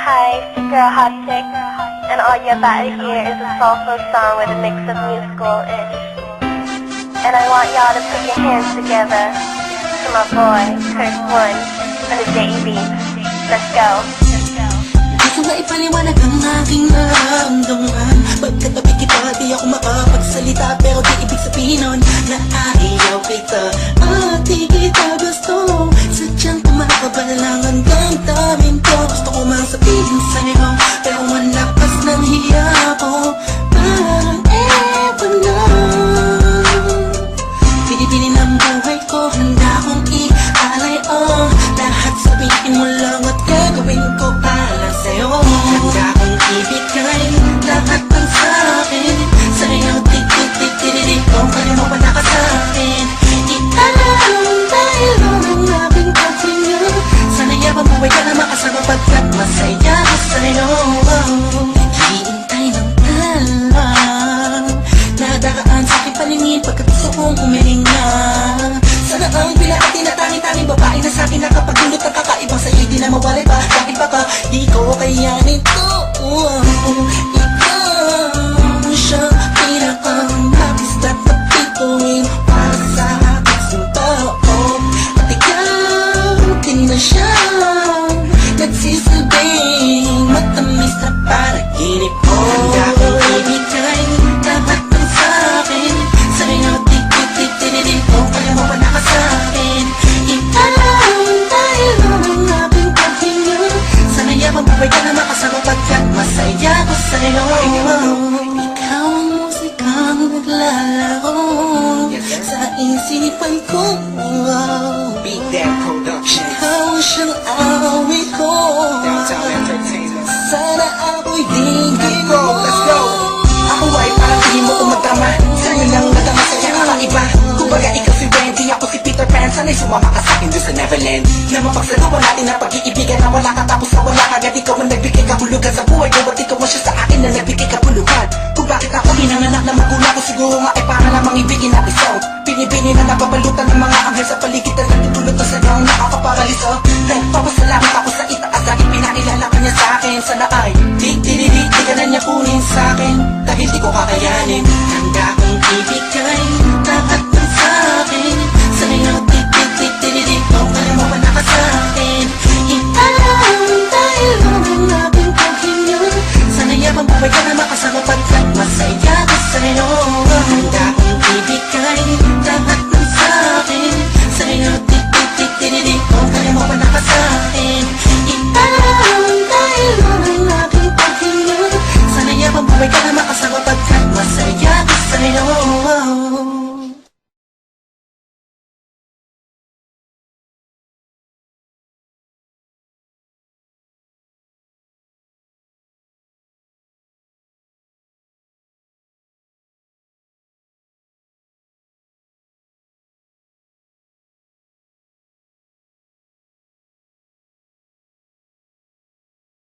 Hi, it's your girl Hot Chick, and all you're about to hear is a soulful song with a mix of musical-ish. And I want y'all to put your hands together to my boy, Kirk One, and the J.E.B. Let's go. Gusto na ipaliwanag ang aking nararamdaman. Pagkatabi kita, di ako makapagsalita, pero di ibig sabihin nun na ayaw kita at di kita gusto. Sadyang kumakabal lang ang damdamin ko. Gusto ko mang sabihin sa'yo, pero malakas ng hiya ko. Parang ewan na, pinipili ng buhay ko, handa kong i-alay ang lahat. Sabihin mo lang at gagawin ko para sa'yo. Handa kong ibigay lahat ng sa'kin sa'yo. Di-di-di-di-di-di kung kanino pa na ka sa'kin. Italang dahil ang aking paghinga. Sana yabang buhay ka na makasama pagkat masaya ko sa'yo. Hihintay ng talang nadaraan sa'king paningin pagkat gusto kong umihinga. Sana ang pila at tinatangin-tanging babae na sa'kin nakapagdulot ng kakaibang sa'yo'y di na mawalay ba? Bakit baka di ko kayanin to? Ikaw siya pinakang nabis na tapituin para sa aking tao. At ikaw din na siya nagsisilbing matamis na panaginip ko. Handa kong ibigay lahat ng sa'kin sa'yo. Di-di-di-di-di kung kaya mo pa nakasa'kin. Italang dahil ang aking paghinga. Sana yabang buhay ka na makasama pagkat masaya ko sa'yo. Ikaw ang musikang naglalaro sa isipan ko. Beat That Productions, Ikaw ang siyang awit ko. Downtown Entertainment. Sana ako'y digin mo. Let's go. Ako ay parang tingin mo umatama. Sa'yo lang nadama sa'yo kakaiba. Kumbaga ikaw si Wendy, ako si Peter Pan. Sana'y sumama ka sa'kin doon sa Neverland. Na mapagsalawa natin ang pag-iibigan na wala ka tapos na wala ka. Ikaw ang nagbigay kahulugan sa buhay ko. Ba't ikaw ang siya sa akin na nagbigay kahulugan? Kung bakit ako pinanganak na magulang ko, siguro nga ay para lamang ibigin natin song. Pinibini na nababalutan ng mga anghel sa paligid